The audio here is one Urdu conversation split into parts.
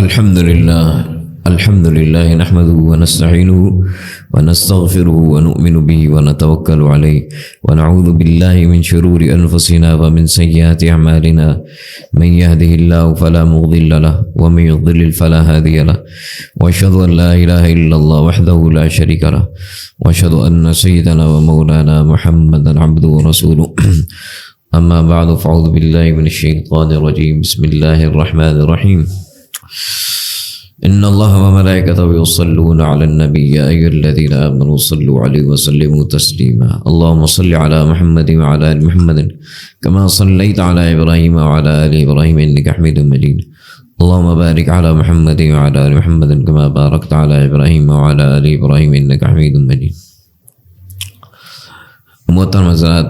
الحمد لله نحمده ونستعينه ونستغفره ونؤمن به ونتوكل عليه ونعوذ بالله من شرور أنفسنا ومن سيئات أعمالنا من يهده الله فلا مضل له ومن يضلل فلا هادي له وأشهد أن لا إله إلا الله وحده لا شريك له وأشهد أن سيدنا ومولانا محمدا عبده ورسوله أما بعد فأعوذ بالله من الشيطان الرجيم بسم الله الرحمن الرحيم إن الله وملائكته يصلون على النبي يا أيها الذين آمنوا صلوا عليه وسلموا تسليما اللهم صل على محمد وعلى آل محمد كما صليت على إبراهيم وعلى آل إبراهيم إنك حميد مجيد اللهم بارك على محمد وعلى آل محمد كما باركت على إبراهيم وعلى آل إبراهيم إنك حميد مجيد. محترم حضرات،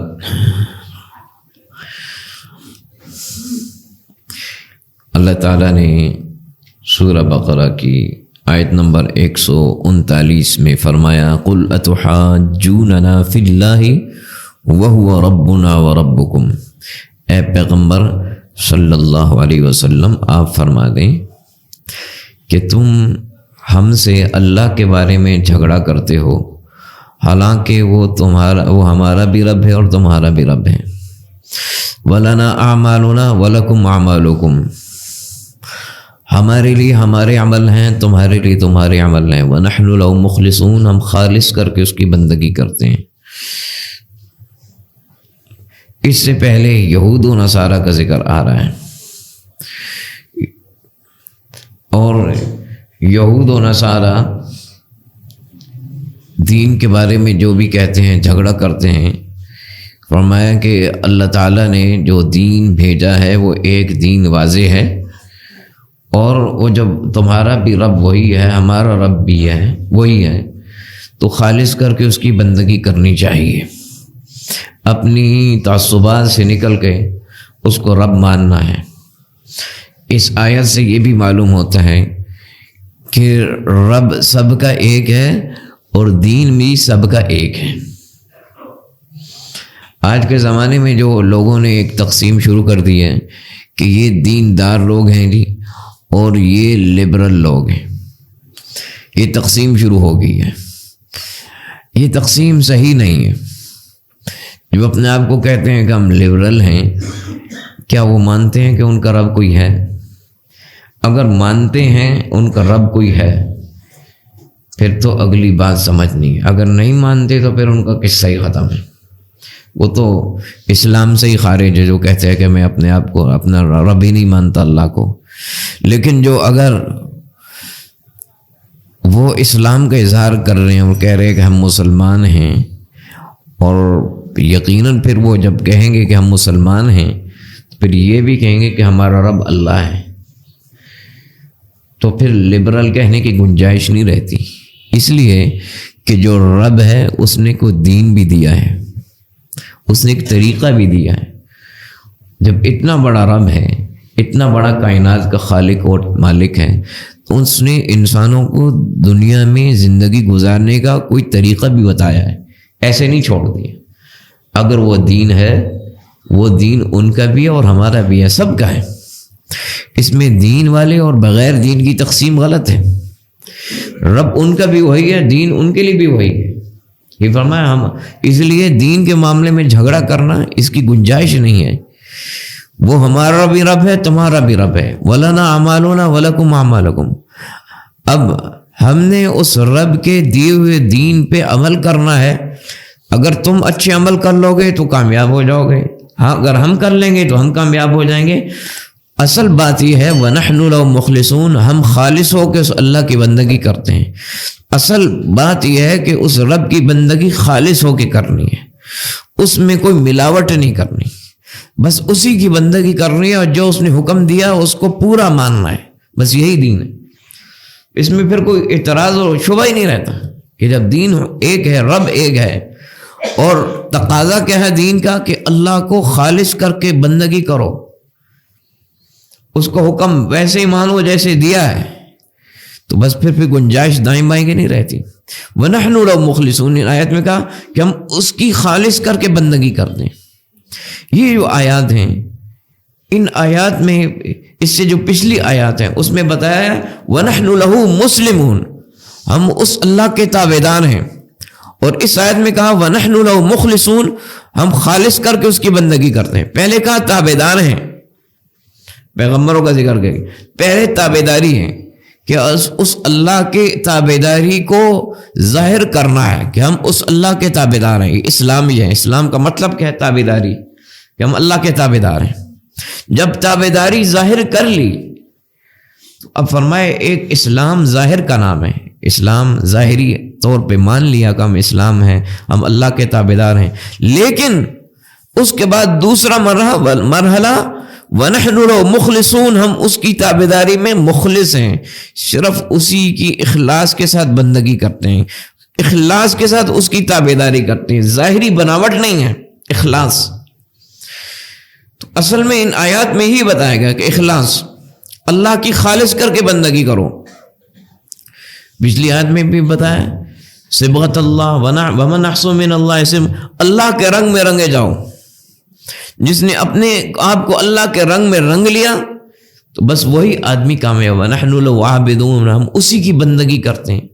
اللہ تعالیٰ نے سورہ بقرہ کی آیت نمبر 139 میں فرمایا قُلْ أَتُحَاجُّونَنَا فِي اللَّهِ وَهُوَ رَبُّنَا وَرَبُّكُمْ، اے پیغمبر صلی اللہ علیہ وسلم آپ فرما دیں کہ تم ہم سے اللہ کے بارے میں جھگڑا کرتے ہو، حالانکہ وہ ہمارا بھی رب ہے اور تمہارا بھی رب ہے. وَلَنَا أَعْمَالُنَا وَلَكُمْ أَعْمَالُكُمْ، ہمارے لیے ہمارے عمل ہیں، تمہارے لیے تمہارے عمل ہیں. وَنَحْنُ لَهُ مُخْلِصُونَ، ہم خالص کر کے اس کی بندگی کرتے ہیں. اس سے پہلے یہود و نصارہ کا ذکر آ رہا ہے، اور یہود و نصارہ دین کے بارے میں جو بھی کہتے ہیں جھگڑا کرتے ہیں. فرمایا کہ اللہ تعالیٰ نے جو دین بھیجا ہے وہ ایک دین واضح ہے، اور وہ جب تمہارا بھی رب وہی ہے ہمارا رب بھی ہے وہی ہے، تو خالص کر کے اس کی بندگی کرنی چاہیے. اپنی تعصبات سے نکل کے اس کو رب ماننا ہے. اس آیت سے یہ بھی معلوم ہوتا ہے کہ رب سب کا ایک ہے اور دین بھی سب کا ایک ہے. آج کے زمانے میں جو لوگوں نے ایک تقسیم شروع کر دی ہے کہ یہ دیندار لوگ ہیں جی اور یہ لبرل لوگ ہیں، یہ تقسیم شروع ہو گئی ہے. یہ تقسیم صحیح نہیں ہے. جو اپنے آپ کو کہتے ہیں کہ ہم لبرل ہیں، کیا وہ مانتے ہیں کہ ان کا رب کوئی ہے؟ اگر مانتے ہیں ان کا رب کوئی ہے پھر تو اگلی بات سمجھنی ہے. اگر نہیں مانتے تو پھر ان کا قصہ ہی ختم ہے. وہ تو اسلام سے ہی خارج ہے جو کہتے ہیں کہ میں اپنے آپ کو اپنا رب ہی نہیں مانتا اللہ کو. لیکن جو اگر وہ اسلام کا اظہار کر رہے ہیں اور کہہ رہے ہیں کہ ہم مسلمان ہیں، اور یقیناً پھر وہ جب کہیں گے کہ ہم مسلمان ہیں تو پھر یہ بھی کہیں گے کہ ہمارا رب اللہ ہے، تو پھر لبرل کہنے کی گنجائش نہیں رہتی. اس لیے کہ جو رب ہے اس نے کوئی دین بھی دیا ہے، اس نے ایک طریقہ بھی دیا ہے. جب اتنا بڑا رب ہے، اتنا بڑا کائنات کا خالق اور مالک ہے، تو اس نے انسانوں کو دنیا میں زندگی گزارنے کا کوئی طریقہ بھی بتایا ہے، ایسے نہیں چھوڑ دیا. اگر وہ دین ہے، وہ دین ان کا بھی ہے اور ہمارا بھی ہے، سب کا ہے. اس میں دین والے اور بغیر دین کی تقسیم غلط ہے. رب ان کا بھی وہی ہے، دین ان کے لیے بھی وہی ہے. یہ فرمایا ہم اس لیے دین کے معاملے میں جھگڑا کرنا اس کی گنجائش نہیں ہے. وہ ہمارا بھی رب ہے، تمہارا بھی رب ہے. وَلَنَا أَعْمَالُنَا وَلَكُمْ أَعْمَالُكُمْ. اب ہم نے اس رب کے دیے ہوئے دین پہ عمل کرنا ہے. اگر تم اچھے عمل کر لو گے تو کامیاب ہو جاؤ گے، ہاں اگر ہم کر لیں گے تو ہم کامیاب ہو جائیں گے. اصل بات یہ ہے وَنَحْنُ لَهُ مُخْلِصُونَ، ہم خالص ہو کے اس اللہ کی بندگی کرتے ہیں. اصل بات یہ ہے کہ اس رب کی بندگی خالص ہو کے کرنی ہے، اس میں کوئی ملاوٹ نہیں کرنی، بس اسی کی بندگی کرنی ہے، اور جو اس نے حکم دیا اس کو پورا ماننا ہے. بس یہی دین ہے. اس میں پھر کوئی اعتراض اور شبہ ہی نہیں رہتا کہ جب دین ایک ہے، رب ایک ہے، اور تقاضا کیا ہے دین کا کہ اللہ کو خالص کر کے بندگی کرو، اس کو حکم ویسے ہی مانو جیسے دیا ہے، تو بس پھر گنجائش دائیں بائیں کی نہیں رہتی. وَنَحْنُ لَهُ مُخْلِصُونَ، آیت میں کہا کہ ہم اس کی خالص کر کے بندگی کرتے ہیں. یہ جو آیات ہیں، ان آیات میں اس سے جو پچھلی آیات ہیں اس میں بتایا وَنَحْنُ لَهُ مُسْلِمُونَ، ہم اس اللہ کے تابعدار ہیں، اور اس آیت میں کہا وَنَحْنُ لَهُ مُخْلِصُونَ، ہم خالص کر کے اس کی بندگی کرتے ہیں۔ پہلے کہا تابعدار ہیں، پیغمبروں کا ذکر کریں، پہلے تابعداری ہے کہ اس اللہ کے تابعداری کو ظاہر کرنا ہے کہ ہم اس اللہ کے تابعدار ہیں۔ اسلامی ہے، اسلام کا مطلب کیا ہے؟ تابعداری، کہ ہم اللہ کے تابعدار ہیں۔ جب تابعداری ظاہر کر لی تو اب فرمائے ایک اسلام ظاہر کا نام ہے، اسلام ظاہری طور پہ مان لیا کہ ہم اسلام ہیں، ہم اللہ کے تابعدار ہیں، لیکن اس کے بعد دوسرا مرحلہ وَنَحْنُ لَهُ مُخْلِصُونَ، ہم اس کی تابعداری میں مخلص ہیں، صرف اسی کی اخلاص کے ساتھ بندگی کرتے ہیں، اخلاص کے ساتھ اس کی تابعداری کرتے ہیں، ظاہری بناوٹ نہیں ہے، اخلاص۔ تو اصل میں ان آیات میں ہی بتایا گیا کہ اخلاص، اللہ کی خالص کر کے بندگی کرو۔ پچھلی آیت میں بھی بتایا صبغۃ اللہ ومن احسن من اللہ اسم، اللہ کے رنگ میں رنگے جاؤ۔ جس نے اپنے آپ کو اللہ کے رنگ میں رنگ لیا تو بس وہی آدمی کامیاب۔ وَنَحْنُ لَهُ عَابِدُونَ، ہم اسی کی بندگی کرتے ہیں۔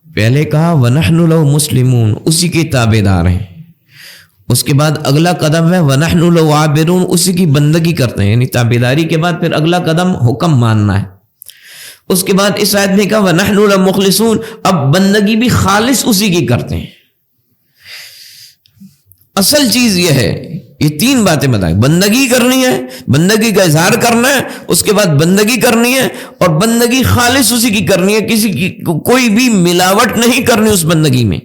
پہلے کہا وَنَحْنُ لَهُ مُسْلِمُونَ، اسی کے تابعدار ہیں۔ اس کے بعد اگلا قدم ہے وَنَحْنُ لَهُ عَابِدُونَ، اسی کی بندگی کرتے ہیں، یعنی تابعداری کے بعد پھر اگلا قدم حکم ماننا ہے۔ اس کے بعد اس آیت میں کہا وَنَحْنُ لَهُ مُخْلِصُونَ، اب بندگی بھی خالص اسی کی کرتے ہیں۔ اصل چیز یہ ہے، یہ تین باتیں بتائیں، بندگی کرنی ہے، بندگی کا اظہار کرنا ہے، اس کے بعد بندگی کرنی ہے، اور بندگی خالص اسی کی کرنی ہے، کسی کی کوئی بھی ملاوٹ نہیں کرنی اس بندگی میں۔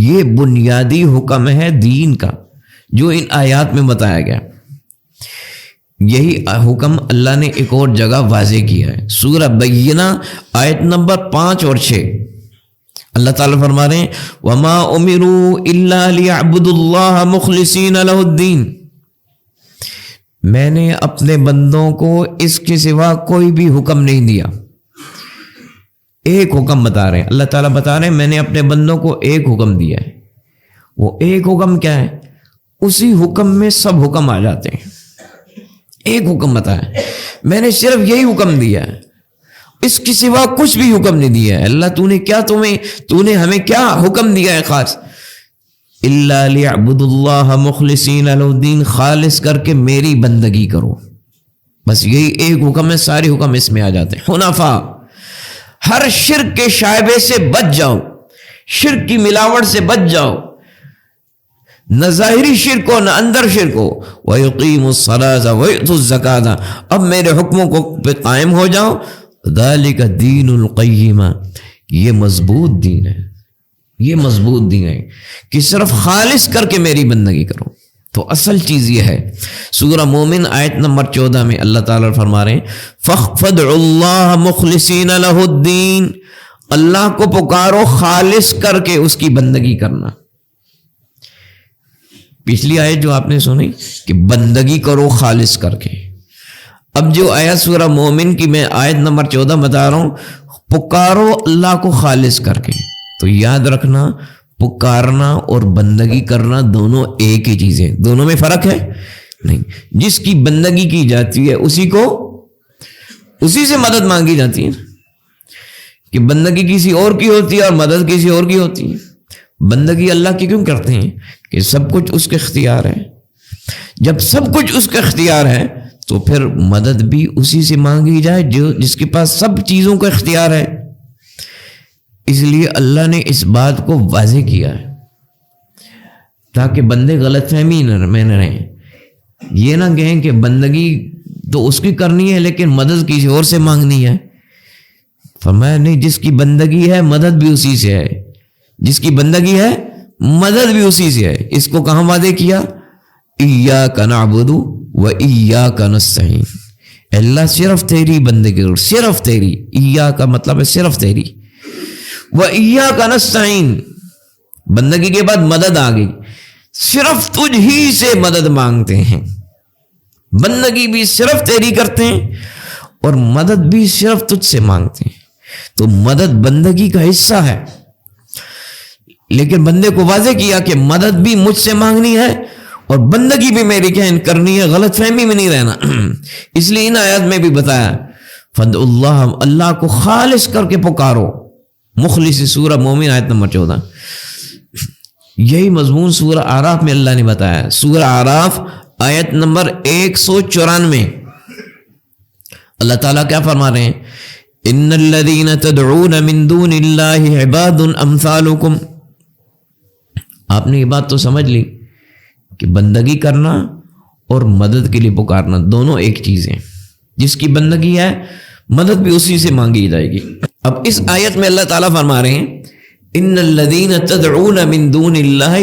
یہ بنیادی حکم ہے دین کا جو ان آیات میں بتایا گیا۔ یہی حکم اللہ نے ایک اور جگہ واضح کیا ہے، سورہ بینہ آیت نمبر 5 اور 6۔ اللہ تعالیٰ فرما رہے ہیں وَمَا أُمِرُوا إِلَّا لِيَعْبُدُوا اللَّهَ مُخْلِصِينَ لَهُ الدِّينَ، میں نے اپنے بندوں کو اس کے سوا کوئی بھی حکم نہیں دیا۔ ایک حکم بتا رہے ہیں، اللہ تعالیٰ بتا رہے ہیں میں نے اپنے بندوں کو ایک حکم دیا ہے۔ وہ ایک حکم کیا ہے؟ اسی حکم میں سب حکم آ جاتے ہیں۔ ایک حکم بتایا، میں نے صرف یہی حکم دیا ہے، اس کے سوا کچھ بھی حکم نہیں دیا ہے۔ اللہ تو نے ہمیں کیا حکم دیا ہے خاص؟ الا لیعبدوا اللہ مخلصین لہ الدین، خالص کر کے میری بندگی کرو، بس یہی ایک حکم ہے، سارے حکم اس میں آ جاتے ہیں۔ حنفاء، ہر شرک کے شائبے سے بچ جاؤ، شرک کی ملاوٹ سے بچ جاؤ، نہ ظاہری شرک ہو نہ اندر شرک ہو۔ وَيُقِيمُوا الصَّلَاةَ وَيُؤْتُوا الزَّكَاةَ، اب میرے حکموں کو پہ قائم ہو جاؤ۔ ذالک دین القیم، یہ مضبوط دین ہے، یہ مضبوط دین ہے کہ صرف خالص کر کے میری بندگی کرو۔ تو اصل چیز یہ ہے۔ سورہ مومن آیت نمبر 14 میں اللہ تعالیٰ فرما رہے ہیں فَادْعُوا اللَّهَ مُخْلِصِينَ لَهُ الدِّينَ، اللہ کو پکارو خالص کر کے اس کی بندگی کرنا۔ پچھلی آیت جو آپ نے سنی کہ بندگی کرو خالص کر کے، اب جو آیت سورہ مومن کی میں آیت نمبر 14 بتا رہا ہوں، پکارو اللہ کو خالص کر کے۔ تو یاد رکھنا پکارنا اور بندگی کرنا دونوں ایک ہی چیزیں، دونوں میں فرق ہے نہیں۔ جس کی بندگی کی جاتی ہے اسی سے مدد مانگی جاتی ہے، کہ بندگی کسی اور کی ہوتی ہے اور مدد کسی اور کی ہوتی ہے۔ بندگی اللہ کی کیوں کرتے ہیں؟ کہ سب کچھ اس کے اختیار ہے۔ جب سب کچھ اس کا اختیار ہے تو پھر مدد بھی اسی سے مانگی جائے جس کے پاس سب چیزوں کا اختیار ہے۔ اس لیے اللہ نے اس بات کو واضح کیا ہے تاکہ بندے غلط فہمی میں نہ رہیں، یہ نہ کہیں کہ بندگی تو اس کی کرنی ہے لیکن مدد کسی اور سے مانگنی ہے۔ فرمایا نہیں، جس کی بندگی ہے مدد بھی اسی سے ہے، جس کی بندگی ہے مدد بھی اسی سے ہے۔ اس کو کہاں واضح کیا؟ ایاک نعبد و ایاک نستعین، اللہ صرف تیری بندگی کرو، صرف تیری، ایاک کا مطلب ہے صرف تیری، و ایاک نستعین، بندگی کے بعد مدد آ گئی، صرف تجھ ہی سے مدد مانگتے ہیں، بندگی بھی صرف تیری کرتے ہیں اور مدد بھی صرف تجھ سے مانگتے ہیں۔ تو مدد بندگی کا حصہ ہے، لیکن بندے کو واضح کیا کہ مدد بھی مجھ سے مانگنی ہے اور بندگی بھی میری کیا کرنی ہے، غلط فہمی میں نہیں رہنا. اس لیے ان آیات میں بھی بتایا فد اللہ، اللہ کو خالص کر کے پکارو. مخلص سورہ مومن آیت نمبر 14. یہی مضمون سورہ اعراف میں اللہ نے بتایا. سورہ اعراف آیت نمبر 194 اللہ تعالیٰ کیا فرما رہے ہیں؟ ان الذین تدعون من دون اللہ عباد امثالکم. آپ نے یہ بات تو سمجھ لی کہ بندگی کرنا اور مدد کے لیے پکارنا دونوں ایک چیز ہیں. جس کی بندگی ہے مدد بھی اسی سے مانگی جائے گی. اب اس آیت میں اللہ تعالیٰ فرما رہے ہیں ان الذین تدعون من دون اللہ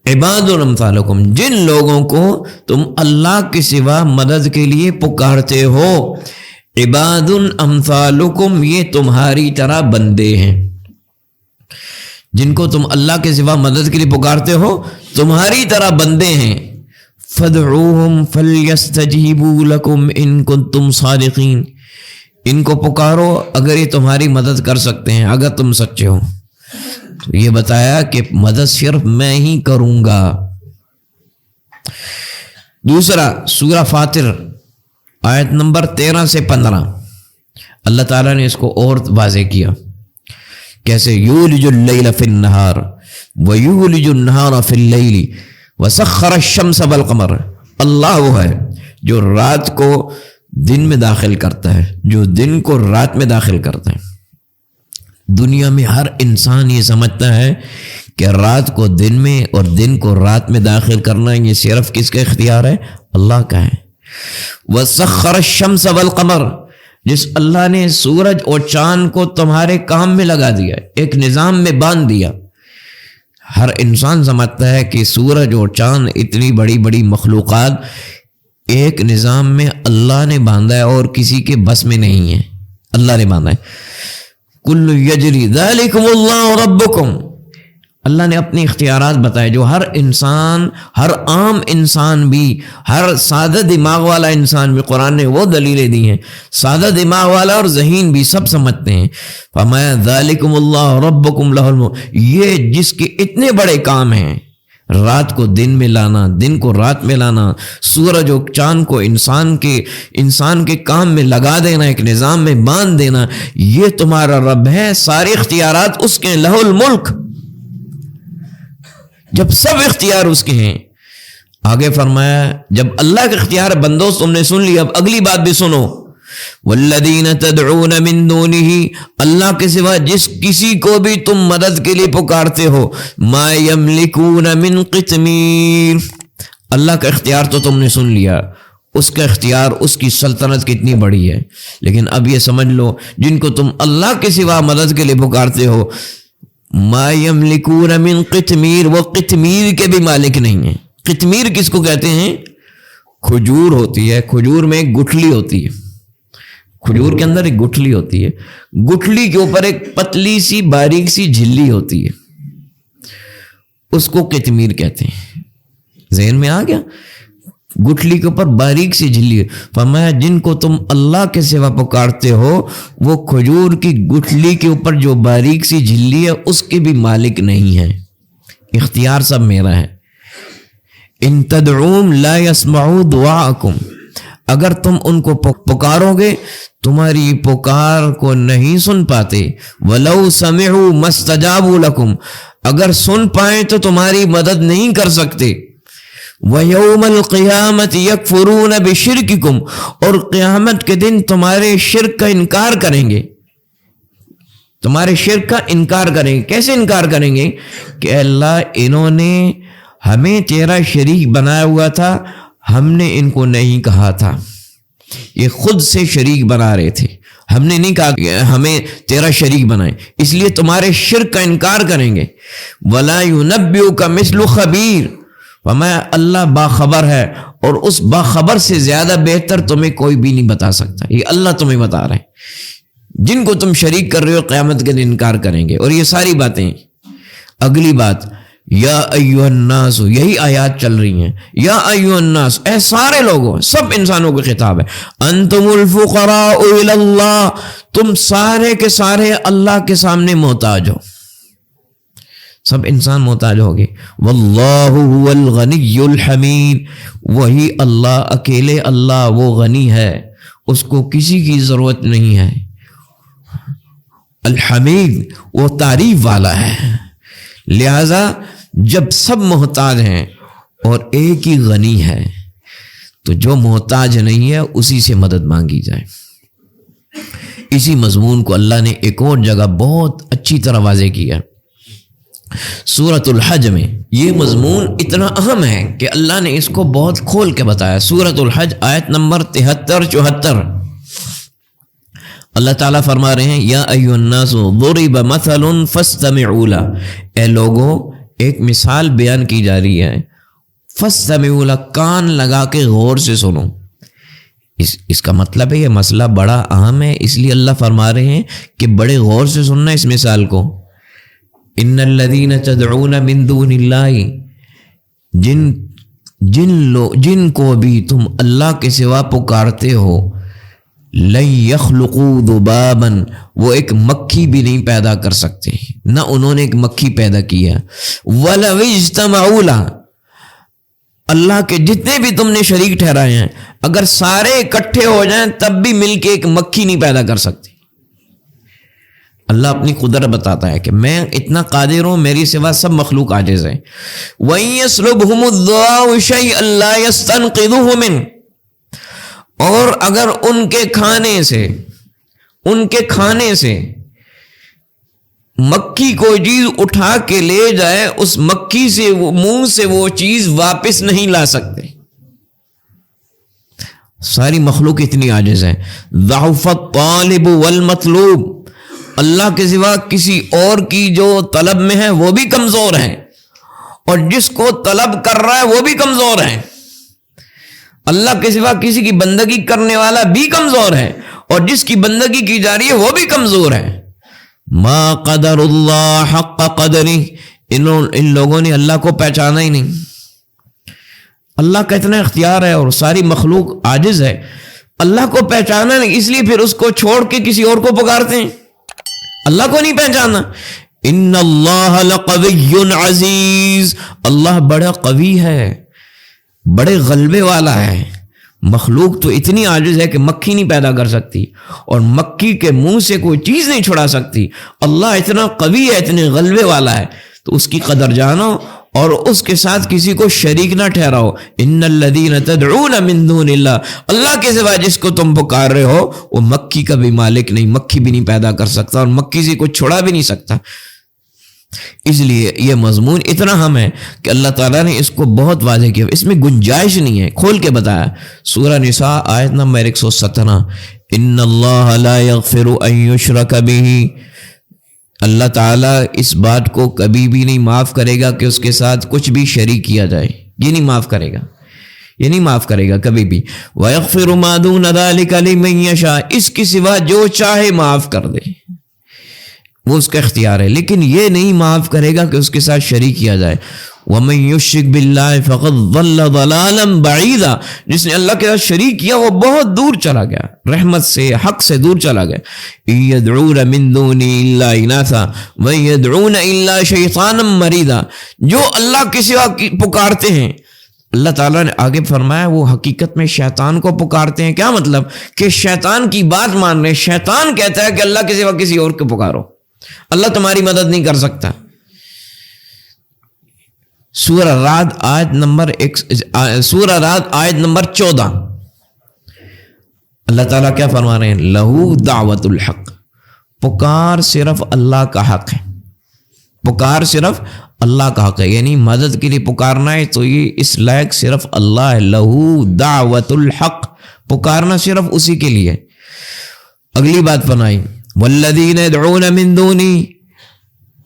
عباد امثالکم، جن لوگوں کو تم اللہ کے سوا مدد کے لیے پکارتے ہو، عباد امثالکم، یہ تمہاری طرح بندے ہیں. جن کو تم اللہ کے سوا مدد کے لیے پکارتے ہو تمہاری طرح بندے ہیں. فَادْعُوهُمْ فَلْيَسْتَجِيبُوا لَكُمْ إِن كُنتُمْ صَادِقِينَ. ان کو پکارو اگر یہ تمہاری مدد کر سکتے ہیں، اگر تم سچے ہو. تو یہ بتایا کہ مدد صرف میں ہی کروں گا. دوسرا سورہ فاطر آیت نمبر 13 سے 15 اللہ تعالیٰ نے اس کو اور واضح کیا. کیسے؟ یولج اللیل فی النہار ویولج النہار فی اللیل وسخر الشمس والقمر. اللہ وہ ہے جو رات کو دن میں داخل کرتا ہے، جو دن کو رات میں داخل کرتا ہے. دنیا میں ہر انسان یہ سمجھتا ہے کہ رات کو دن میں اور دن کو رات میں داخل کرنا یہ صرف کس کا اختیار ہے؟ اللہ کا ہے. وسخر الشمس والقمر، جس اللہ نے سورج اور چاند کو تمہارے کام میں لگا دیا، ایک نظام میں باندھ دیا. ہر انسان سمجھتا ہے کہ سورج اور چاند اتنی بڑی بڑی مخلوقات ایک نظام میں اللہ نے باندھا ہے اور کسی کے بس میں نہیں ہے، اللہ نے باندھا ہے. کل یجری ذالکم اللہ ربکم، اللہ نے اپنے اختیارات بتائے جو ہر انسان، ہر عام انسان بھی، ہر سادہ دماغ والا انسان بھی، قرآن نے وہ دلیلیں دی ہیں، سادہ دماغ والا اور ذہین بھی سب سمجھتے ہیں. فرمایا ذالکم اللہ ربکم لہ الملک، یہ جس کے اتنے بڑے کام ہیں، رات کو دن میں لانا، دن کو رات میں لانا، سورج و چاند کو انسان کے کام میں لگا دینا، ایک نظام میں باندھ دینا، یہ تمہارا رب ہے. سارے اختیارات اس کے، لہ الملک. جب سب اختیار اس کے ہیں، آگے فرمایا جب اللہ کا اختیار بندو تم نے سن لی، اب اگلی بات بھی سنو. والذین تدعون من دونہ، اللہ کے سوا جس کسی کو بھی تم مدد کے لیے پکارتے ہو، ما یملکون من قطمیر، اللہ کا اختیار تو تم نے سن لیا، اس کا اختیار، اس کی سلطنت کتنی بڑی ہے. لیکن اب یہ سمجھ لو جن کو تم اللہ کے سوا مدد کے لیے پکارتے ہو، ما یملکون من قطمیر، وہ قطمیر کے بھی مالک نہیں ہیں. قطمیر کس کو کہتے ہیں؟ کھجور ہوتی ہے، کھجور میں ایک گٹھلی ہوتی ہے، کھجور کے اندر ایک گٹھلی ہوتی ہے، گٹھلی کے اوپر ایک پتلی سی باریک سی جھلی ہوتی ہے، اس کو قطمیر کہتے ہیں. ذہن میں آ گیا؟ گٹھلی کے اوپر باریک سی جھلی ہے. فرمایا جن کو تم اللہ کے سوا پکارتے ہو وہ کھجور کی گٹھلی کے اوپر جو باریک سی جھلی ہے اس کے بھی مالک نہیں ہے، اختیار سب میرا ہے. ان تدعوم لا يسمعوا دعاءکم، اگر تم ان کو پکارو گے تمہاری پکار کو نہیں سن پاتے. ولو سمعوا ما استجابوا لکم، اگر سن پائیں تو تمہاری مدد نہیں کر سکتے. وَيَوْمَ الْقِيَامَةِ يَكْفُرُونَ بِشِرْكِكُمْ، اور قیامت کے دن تمہارے شرک کا انکار کریں گے، تمہارے شرک کا انکار کریں گے. کیسے انکار کریں گے؟ کہ اللہ انہوں نے ہمیں تیرا شریک بنایا ہوا تھا، ہم نے ان کو نہیں کہا تھا، یہ خود سے شریک بنا رہے تھے، ہم نے نہیں کہا کہ ہمیں تیرا شریک بنائے، اس لیے تمہارے شرک کا انکار کریں گے. وَلَا يُنَبِّئُكَ مِثْلُ خَبِيرٍ، فرمایا اللہ باخبر ہے اور اس باخبر سے زیادہ بہتر تمہیں کوئی بھی نہیں بتا سکتا. یہ اللہ تمہیں بتا رہے ہیں، جن کو تم شریک کر رہے ہو قیامت کے دن انکار کریں گے. اور یہ ساری باتیں. اگلی بات یا ایھا الناس، یہی آیات چل رہی ہیں. یا ایھا الناس، اے سارے لوگوں، سب انسانوں کا خطاب ہے. انتم الفقراء الی اللہ، تم سارے کے سارے اللہ کے سامنے محتاج ہو. سب انسان محتاج ہوگے. واللہ هو الغنی الحمید، وہی اللہ، اکیلے اللہ وہ غنی ہے، اس کو کسی کی ضرورت نہیں ہے. الحمید، وہ تعریف والا ہے. لہذا جب سب محتاج ہیں اور ایک ہی غنی ہے تو جو محتاج نہیں ہے اسی سے مدد مانگی جائے. اسی مضمون کو اللہ نے ایک اور جگہ بہت اچھی طرح واضح کیا سورۃ الحج میں. یہ مضمون اتنا اہم ہے کہ اللہ نے اس کو بہت کھول کے بتایا. سورۃ الحج آیت نمبر 73-74 اللہ تعالیٰ فرما رہے ہیں یا ایھا الناس ضرب مثل فاستمعوا له، اے لوگوں ایک مثال بیان کی جا رہی ہے، فاستمعوا له، کان لگا کے غور سے سنو. اس کا مطلب ہے یہ مسئلہ بڑا اہم ہے، اس لیے اللہ فرما رہے ہیں کہ بڑے غور سے سننا اس مثال کو. ان الذین تدعون من دون اللہ، جن کو بھی تم اللہ کے سوا پکارتے ہو، لن یخلقوا ذبابا، وہ ایک مکھی بھی نہیں پیدا کر سکتے، نہ انہوں نے ایک مکھی پیدا کیا. ولو اجتمعوا لہ، اللہ کے جتنے بھی تم نے شریک ٹھہرائے ہیں اگر سارے اکٹھے ہو جائیں تب بھی مل کے ایک مکھی نہیں پیدا کر سکتے. اللہ اپنی قدرت بتاتا ہے کہ میں اتنا قادر ہوں، میری سوا سب مخلوق عاجز ہے. وَإِن يَسْلُبْهُمُ الضُّعَافُ شَيْئًا لَا يَسْتَنْقِذُهُ مِنْهُ، اور اگر ان کے کھانے سے مکھی کوئی چیز اٹھا کے لے جائے، اس مکھی سے منہ سے وہ چیز واپس نہیں لا سکتے. ساری مخلوق اتنی عاجز ہے. ضعف الطالب والمطلوب، اللہ کے سوا کسی اور کی جو طلب میں ہے وہ بھی کمزور ہے، اور جس کو طلب کر رہا ہے وہ بھی کمزور ہے. اللہ کے سوا کسی کی بندگی کرنے والا بھی کمزور ہے، اور جس کی بندگی کی جا رہی ہے وہ بھی کمزور ہے. ما قدر اللہ حق قدری، ان لوگوں نے اللہ کو پہچانا ہی نہیں. اللہ کا اتنا اختیار ہے اور ساری مخلوق عاجز ہے، اللہ کو پہچانا نہیں، اس لیے پھر اس کو چھوڑ کے کسی اور کو پکارتے ہیں، اللہ کو نہیں پہچانا. ان اللہ لقوی عزیز، اللہ بڑا قوی ہے، بڑے غلبے والا ہے. مخلوق تو اتنی عاجز ہے کہ مکھی نہیں پیدا کر سکتی اور مکھی کے منہ سے کوئی چیز نہیں چھڑا سکتی. اللہ اتنا قوی ہے، اتنے غلبے والا ہے، تو اس کی قدر جانو اور اس کے ساتھ کسی کو شریک نہ ٹھہراؤ. ان الذین تدعون من دون اللہ، اللہ کے سوا جس کو تم پکار رہے ہو وہ مکھی کا بھی مالک نہیں، مکھی بھی نہیں پیدا کر سکتا اور مکھی سے کوئی چھڑا بھی نہیں سکتا. اس لیے یہ مضمون اتنا اہم ہے کہ اللہ تعالیٰ نے اس کو بہت واضح کیا، اس میں گنجائش نہیں ہے، کھول کے بتایا. سورہ نساء آیت نمبر 117 ان اللہ لا یغفر ان یشرک بہ، اللہ تعالیٰ اس بات کو کبھی بھی نہیں معاف کرے گا کہ اس کے ساتھ کچھ بھی شریک کیا جائے، یہ نہیں معاف کرے گا، یہ نہیں معاف کرے گا کبھی بھی. وَيَغْفِرُ مَا دُونَ ذَلِكَ لِمَن يَشَاءُ، اس کے سوا جو چاہے معاف کر دے، وہ اس کا اختیار ہے، لیکن یہ نہیں معاف کرے گا کہ اس کے ساتھ شریک کیا جائے. وَمَن يُشْرِكْ بِاللَّهِ فَقَدْ ضَلَّ ضَلَالًا بَعِيدًا، جس نے اللہ کے ساتھ شریک کیا وہ بہت دور چلا گیا، رحمت سے، حق سے دور چلا گیا. يَدْعُونَ مِن دُونِهِ إِلَّا إِنَاثًا وَيَدْعُونَ إِلَّا شَيْطَانًا مَرِيدًا، جو اللہ کے سوا پکارتے ہیں، اللہ تعالیٰ نے آگے فرمایا وہ حقیقت میں شیطان کو پکارتے ہیں. کیا مطلب؟ کہ شیطان کی بات مان رہے، شیطان کہتا ہے کہ اللہ کے سوا کسی اور کو پکارو، اللہ تمہاری مدد نہیں کر سکتا. سورہ رعد آیت نمبر 14 اللہ تعالیٰ کیا فرما رہے ہیں؟ لہو دعوت الحق، پکار صرف اللہ کا حق ہے، پکار صرف اللہ کا حق ہے، یعنی مدد کے لیے پکارنا ہے تو یہ اس لائق صرف اللہ ہے. لہو دعوت الحق، پکارنا صرف اسی کے لیے. اگلی بات فرمائی والذین یدعون من دونی،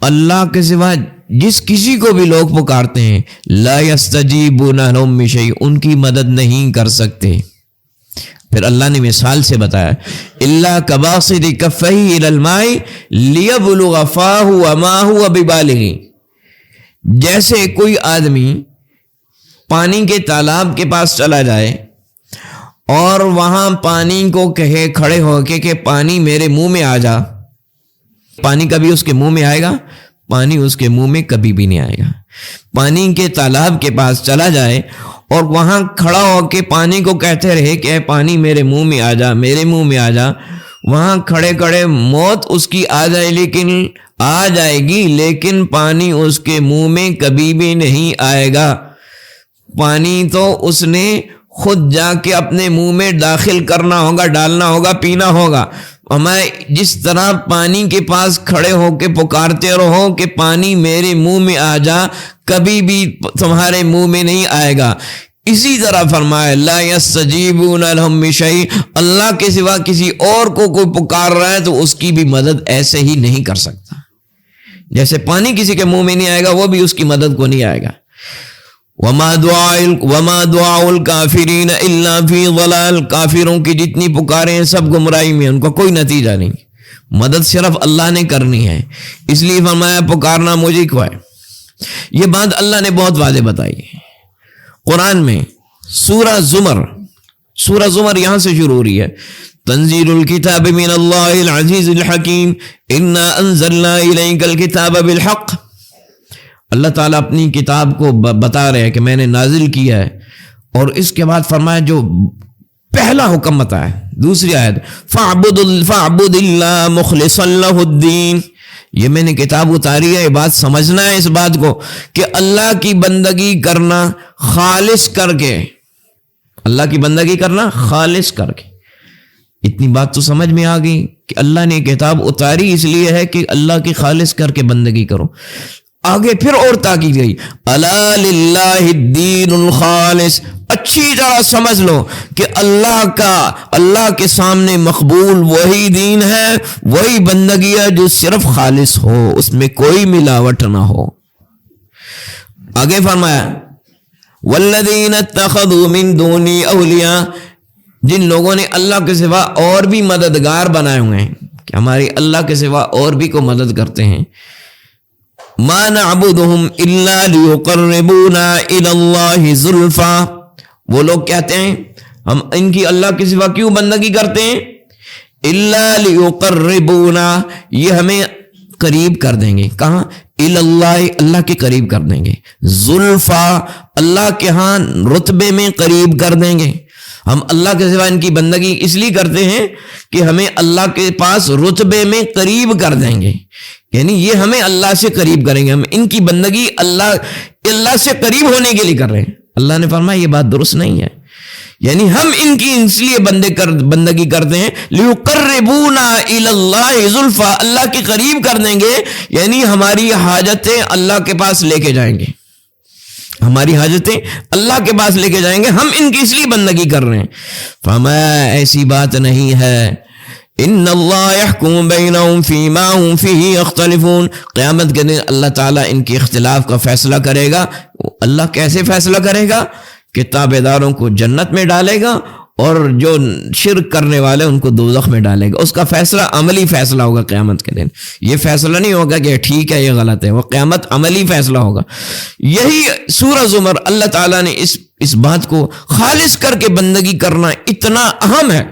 اللہ کے سوا جس کسی کو بھی لوگ پکارتے ہیں، لا یستجیبون لہم بشیء، ان کی مدد نہیں کر سکتے. پھر اللہ نے مثال سے بتایا الا کباسط کفیہ الی الماء لیبلغ فاہ وما هو ببالغ، جیسے کوئی آدمی پانی کے تالاب کے پاس چلا جائے اور وہاں پانی کو کہے کھڑے ہو کے کہ پانی میرے منہ میں آ جا، پانی کبھی اس کے منہ میں آئے گا؟ پانی اس کے منہ میں کبھی بھی نہیں آئے گا۔ پانی کے تالاب کے پاس چلا جائے اور وہاں کھڑا ہو کے پانی کو کہتے رہے کہ اے پانی میرے منہ میں آ جا، میرے منہ میں آ جا، وہاں کھڑے کھڑے موت اس کی آ جائے گی لیکن پانی اس کے منہ میں کبھی بھی نہیں آئے گا۔ پانی تو اس نے خود جا کے اپنے منہ میں داخل کرنا ہوگا، ڈالنا ہوگا، پینا ہوگا۔ ہمیں جس طرح پانی کے پاس کھڑے ہو کے پکارتے رہو کہ پانی میرے منہ میں آ جا، کبھی بھی تمہارے منہ میں نہیں آئے گا۔ اسی طرح فرمایا لا یستجیبون لہم بشیء، اللہ کے سوا کسی اور کو کوئی پکار رہا ہے تو اس کی بھی مدد ایسے ہی نہیں کر سکتا۔ جیسے پانی کسی کے منہ میں نہیں آئے گا، وہ بھی اس کی مدد کو نہیں آئے گا۔ وما دعاء الکافرین الا فی ضلال، کافروں کی جتنی پکاریں ہیں سب گمراہی میں، ان کا کوئی نتیجہ نہیں۔ مدد صرف اللہ نے کرنی ہے، اس لیے فرمایا پکارنا مجھے کو ہے۔ یہ بات اللہ نے بہت واضح بتائی ہے قرآن میں۔ سورہ زمر یہاں سے شروع ہو رہی ہے، تنزیل الکتاب من اللہ العزیز الحکیم انا انزلنا الیک الکتاب بالحق۔ اللہ تعالیٰ اپنی کتاب کو بتا رہے ہیں کہ میں نے نازل کیا ہے، اور اس کے بعد فرمایا جو پہلا حکم بتایا، دوسری آیت فاعبد اللہ مخلصا لہ الدین، یہ میں نے کتاب اتاری ہے، یہ بات سمجھنا ہے اس بات کو کہ اللہ کی بندگی کرنا خالص کر کے، اللہ کی بندگی کرنا خالص کر کے۔ اتنی بات تو سمجھ میں آ گئی کہ اللہ نے کتاب اتاری اس لیے ہے کہ اللہ کی خالص کر کے بندگی کرو۔ آگے پھر اور تاکید گئی، الا للہ الدین الخالص، اچھی طرح سمجھ لو کہ اللہ کے سامنے مقبول وہی دین ہے، وہی بندگی ہے جو صرف خالص ہو، اس میں کوئی ملاوٹ نہ ہو۔ آگے فرمایا والذین اتخذوا من دونی اولیاء، جن لوگوں نے اللہ کے سوا اور بھی مددگار بنائے ہوئے ہیں کہ ہماری اللہ کے سوا اور بھی کو مدد کرتے ہیں، ما نعبدهم الا ليقربونا الى الله زلفا، وہ لوگ کہتے ہیں ہم ان کی اللہ کے سوا کیوں بندگی کرتے ہیں، الا ليقربونا، یہ ہمیں قریب کر دیں گے، کہاں، الی اللہ، اللہ کے قریب کر دیں گے، زلفا، اللہ کے ہاں رتبے میں قریب کر دیں گے۔ ہم اللہ کے سوا ان کی بندگی اس لیے کرتے ہیں کہ ہمیں اللہ کے پاس رتبے میں قریب کر دیں گے، یعنی یہ ہمیں اللہ سے قریب کریں گے، ہم ان کی بندگی اللہ سے قریب ہونے کے لیے کر رہے ہیں۔ اللہ نے فرمایا یہ بات درست نہیں ہے، یعنی ہم ان کی اس لیے بندگی کرتے ہیں لیقربونا الی اللہ زلفا، اللہ کے قریب کر دیں گے، یعنی ہماری حاجتیں اللہ کے پاس لے کے جائیں گے، ہماری حاجتیں اللہ کے پاس لے کے جائیں گے، ہم ان کی اس لیے بندگی کر رہے ہیں۔ فما، ایسی بات نہیں ہے، ان اللہ یحکم بینہم فیما ہم فیہ یختلفون، قیامت کے دن اللہ تعالیٰ ان کے اختلاف کا فیصلہ کرے گا۔ اللہ کیسے فیصلہ کرے گا کہ تابعداروں کو جنت میں ڈالے گا اور جو شرک کرنے والے ان کو دوزخ میں ڈالے گا۔ اس کا فیصلہ عملی فیصلہ ہوگا قیامت کے دن، یہ فیصلہ نہیں ہوگا کہ ٹھیک ہے یہ غلط ہے، وہ قیامت عملی فیصلہ ہوگا۔ یہی سورہ زمر اللہ تعالیٰ نے اس بات کو خالص کر کے بندگی کرنا اتنا اہم ہے،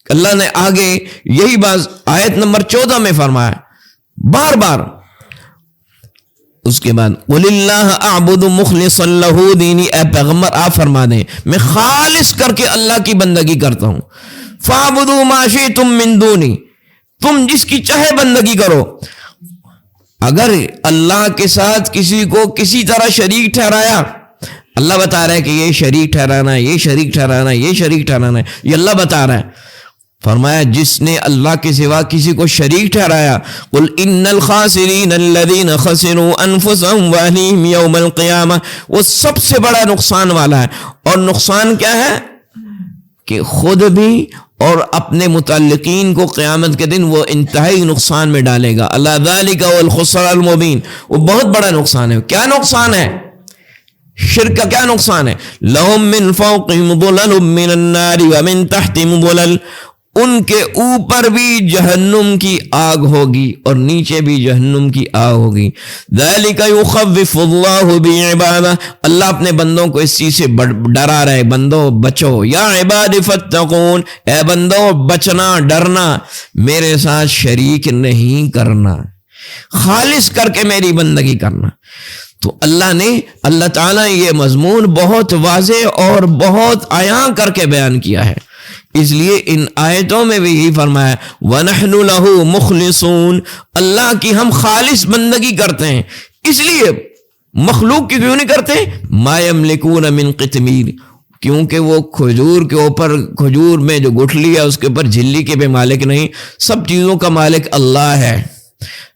اللہ نے آگے یہی بات آیت نمبر 14 میں فرمایا بار بار۔ اس کے بعد قُلِ اللَّهَ أَعْبُدُ مُخْلِصًا لَهُ دِينِي، اے پیغمبر آپ فرما دیں میں خالص کر کے اللہ کی بندگی کرتا ہوں۔ فَاعْبُدُوا مَا شِئْتُم مِّن دُونِي، تم جس کی چاہے بندگی کرو۔ اگر اللہ کے ساتھ کسی کو کسی طرح شریک ٹھہرایا، اللہ بتا رہا ہے کہ یہ شریک ٹھہرانا ہے، یہ شریک ٹھہرانا ہے، یہ شریک ٹھہرانا ہے، یہ اللہ بتا رہا ہے۔ فرمایا جس نے اللہ کے سوا کسی کو شریک ٹھہرایا، قل ان الخاسرین الذین خسروا انفسهم واہلیہم یوم القیامہ، وہ سب سے بڑا نقصان والا ہے۔ اور نقصان کیا ہے کہ خود بھی اور اپنے متعلقین کو قیامت کے دن وہ انتہائی نقصان میں ڈالے گا۔ اللہ ذالک هو الخسران المبین، وہ بہت بڑا نقصان ہے۔ کیا نقصان ہے؟ شرک کا کیا نقصان ہے؟ لہم من فوقہم ظلل من النار ومن تحتہم ظلل، ان کے اوپر بھی جہنم کی آگ ہوگی اور نیچے بھی جہنم کی آگ ہوگی۔ ذالک یخوف اللہ بعبادہ، اللہ اپنے بندوں کو اس چیز سے ڈرا رہے، بندو بچو، یا عباد فاتقون، اے بندو بچنا، ڈرنا، میرے ساتھ شریک نہیں کرنا۔ خالص کر کے میری بندگی کرنا. تو اللہ تعالیٰ نے یہ مضمون بہت واضح اور بہت عیاں کر کے بیان کیا ہے. اس لیے ان آیتوں میں بھی یہی فرمایا وَنَحْنُ لَهُ مُخْلِصُونَ، اللہ کی ہم خالص بندگی کرتے ہیں. اس لیے مخلوق کی کیوں نہیں کرتے؟ مَا يَمْلِكُونَ مِنْ قِطْمِيرٍ، کیونکہ وہ کھجور کے اوپر، کھجور میں جو گٹھلی ہے اس کے اوپر جھلی کے بھی مالک نہیں. سب چیزوں کا مالک اللہ ہے،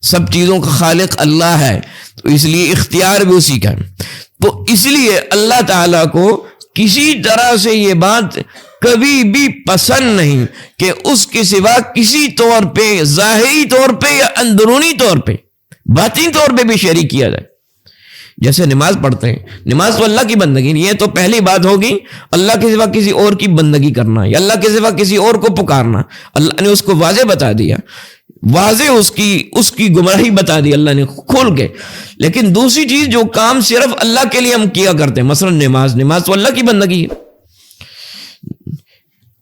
سب چیزوں کا خالق اللہ ہے. تو اس لیے اختیار بھی اسی کا ہے. تو اس لیے اللہ تعالیٰ کو کسی طرح سے یہ بات کبھی بھی پسند نہیں کہ اس کے سوا کسی طور پہ، ظاہری طور پہ یا اندرونی طور پہ، باطنی طور پہ بھی شریک کیا جائے. جیسے نماز پڑھتے ہیں، نماز تو اللہ کی بندگی نہیں، یہ تو پہلی بات ہوگی. اللہ کے سوا کسی اور کی بندگی کرنا یا اللہ کے سوا کسی اور کو پکارنا، اللہ نے اس کو واضح بتا دیا، واضح اس کی گمراہی بتا دی اللہ نے کھول کے. لیکن دوسری چیز جو کام صرف اللہ کے لیے ہم کیا کرتے ہیں، مثلا نماز تو اللہ کی بندگی ہے،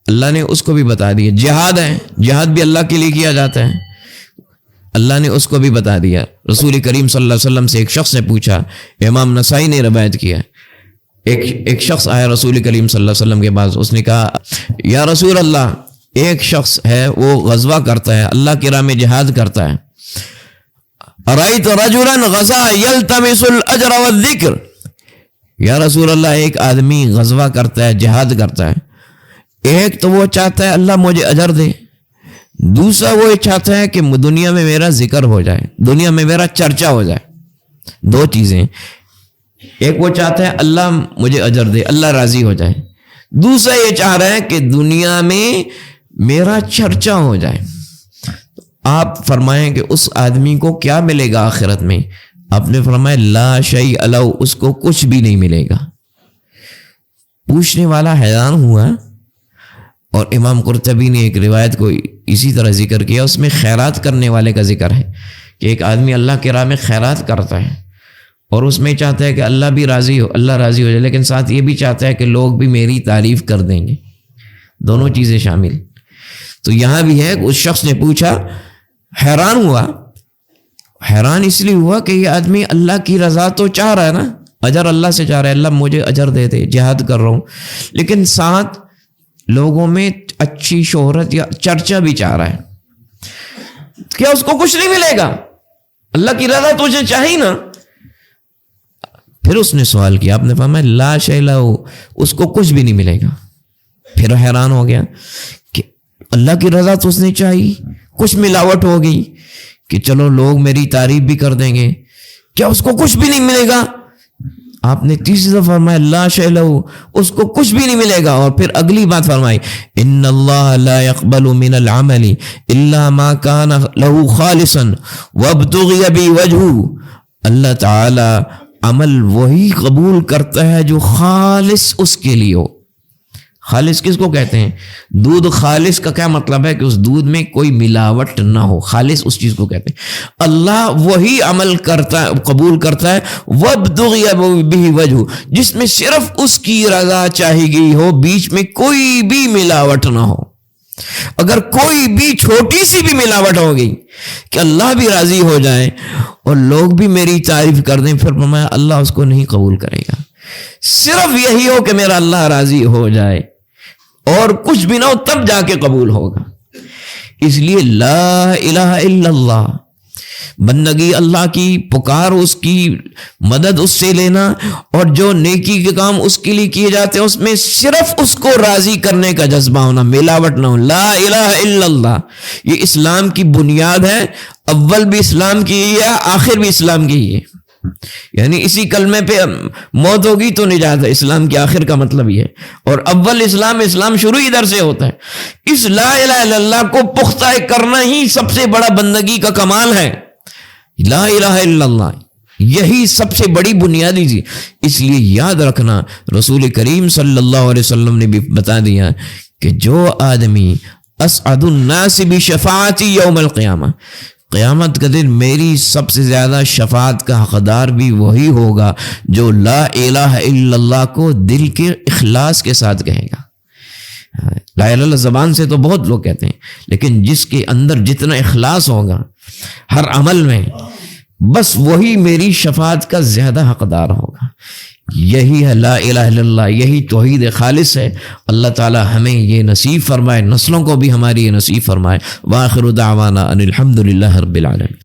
اللہ نے اس کو بھی بتا دیا. جہاد ہے، جہاد بھی اللہ کے لیے کیا جاتا ہے، اللہ نے اس کو بھی بتا دیا. رسول کریم صلی اللہ علیہ وسلم سے ایک شخص نے پوچھا، امام نسائی نے روایت کیا، ایک شخص آیا رسول کریم صلی اللہ علیہ وسلم کے پاس. اس نے کہا یا رسول اللہ، ایک شخص ہے وہ غزوہ کرتا ہے، اللہ کی راہ میں جہاد کرتا ہے. ارأیت رجلا غزا یلتمس الاجر والذکر، یا رسول اللہ ایک آدمی غزوہ کرتا ہے، جہاد کرتا ہے. ایک تو وہ چاہتا ہے اللہ مجھے اجر دے، دوسرا وہ چاہتا ہے کہ دنیا میں میرا ذکر ہو جائے، دنیا میں میرا چرچا ہو جائے. دو چیزیں، ایک وہ چاہتا ہے اللہ مجھے اجر دے، اللہ راضی ہو جائے، دوسرا یہ چاہ رہا ہے کہ دنیا میں میرا چرچا ہو جائے. آپ فرمائیں کہ اس آدمی کو کیا ملے گا آخرت میں؟ آپ نے فرمایا لا شیء لہ، اس کو کچھ بھی نہیں ملے گا. پوچھنے والا حیران ہوا. اور امام قرطبی نے ایک روایت کو اسی طرح ذکر کیا، اس میں خیرات کرنے والے کا ذکر ہے کہ ایک آدمی اللہ کی راہ میں خیرات کرتا ہے اور اس میں چاہتا ہے کہ اللہ بھی راضی ہو، اللہ راضی ہو جائے، لیکن ساتھ یہ بھی چاہتا ہے کہ لوگ بھی میری تعریف کر دیں گے، دونوں چیزیں شامل. تو یہاں بھی ہے، اس شخص نے پوچھا، حیران ہوا. حیران اس لیے ہوا کہ یہ آدمی اللہ کی رضا تو چاہ رہا ہے نا، اجر اللہ سے چاہ رہا ہے، اللہ مجھے اجر دے دے، جہاد کر رہا ہوں، لیکن ساتھ لوگوں میں اچھی شہرت یا چرچا بھی چاہ رہا ہے. کیا اس کو کچھ نہیں ملے گا؟ اللہ کی رضا تجھے چاہیے نا. پھر اس نے سوال کیا، آپ نے فرمایا لا شیء لہ، اس کو کچھ بھی نہیں ملے گا. پھر حیران ہو گیا کہ اللہ کی رضا تو اس نے چاہی، کچھ ملاوٹ ہو گئی کہ چلو لوگ میری تعریف بھی کر دیں گے، کیا اس کو کچھ بھی نہیں ملے گا؟ آپ نے تیسری دفعہ فرمایا لا شیء لہ، اس کو کچھ بھی نہیں ملے گا. اور پھر اگلی بات فرمائی ان اللہ لا يقبل من العمل الا ما كان له خالصا وابتغي به وجهه، اللہ تعالی عمل وہی قبول کرتا ہے جو خالص اس کے لیے ہو. خالص کس کو کہتے ہیں؟ دودھ خالص کا کیا مطلب ہے؟ کہ اس دودھ میں کوئی ملاوٹ نہ ہو، خالص اس چیز کو کہتے ہیں. اللہ وہی عمل کرتا ہے، قبول کرتا ہے وَابْتُغِيَ بِهِ وَجْهُ، جس میں صرف اس کی رضا چاہی گئی ہو، بیچ میں کوئی بھی ملاوٹ نہ ہو. اگر کوئی بھی چھوٹی سی بھی ملاوٹ ہو گئی کہ اللہ بھی راضی ہو جائے اور لوگ بھی میری تعریف کر دیں، پھر فرمایا اللہ اس کو نہیں قبول کرے گا. صرف یہی ہو کہ میرا اللہ راضی ہو جائے اور کچھ بھی نہ ہو، تب جا کے قبول ہوگا. اس لیے لا الہ الا اللہ، بندگی اللہ کی، پکار اس کی، مدد اس سے لینا، اور جو نیکی کے کام اس کے لیے کیے جاتے ہیں اس میں صرف اس کو راضی کرنے کا جذبہ ہونا، ملاوٹ نہ ہو. لا الہ الا اللہ یہ اسلام کی بنیاد ہے. اول بھی اسلام کی ہے، آخر بھی اسلام کی ہے. یعنی اسی کلمے پہ موت ہوگی تو نجات ہے. اسلام کے آخر کا مطلب یہ ہے. اور اول اسلام شروع ادھر سے ہوتا ہے. اس لا الہ الا اللہ کو پختہ کرنا ہی سب سے بڑا بندگی کا کمال ہے. لا الہ الا اللہ یہی سب سے بڑی بنیادی چیز. اس لیے یاد رکھنا، رسول کریم صلی اللہ علیہ وسلم نے بھی بتا دیا کہ جو آدمی اسعد الناس بشفاعتی یوم القیامہ، قیامت کا دن میری سب سے زیادہ شفاعت کا حقدار بھی وہی ہوگا جو لا الہ الا اللہ کو دل کے اخلاص کے ساتھ کہے گا. لا الہ الا اللہ زبان سے تو بہت لوگ کہتے ہیں، لیکن جس کے اندر جتنا اخلاص ہوگا ہر عمل میں، بس وہی میری شفاعت کا زیادہ حقدار ہوگا۔ یہی ہے لا الہ الا اللہ، یہی توحید خالص ہے۔ اللہ تعالی ہمیں یہ نصیب فرمائے، نسلوں کو بھی ہماری یہ نصیب فرمائے۔ وآخر دعوانا ان الحمد للہ رب العالمین۔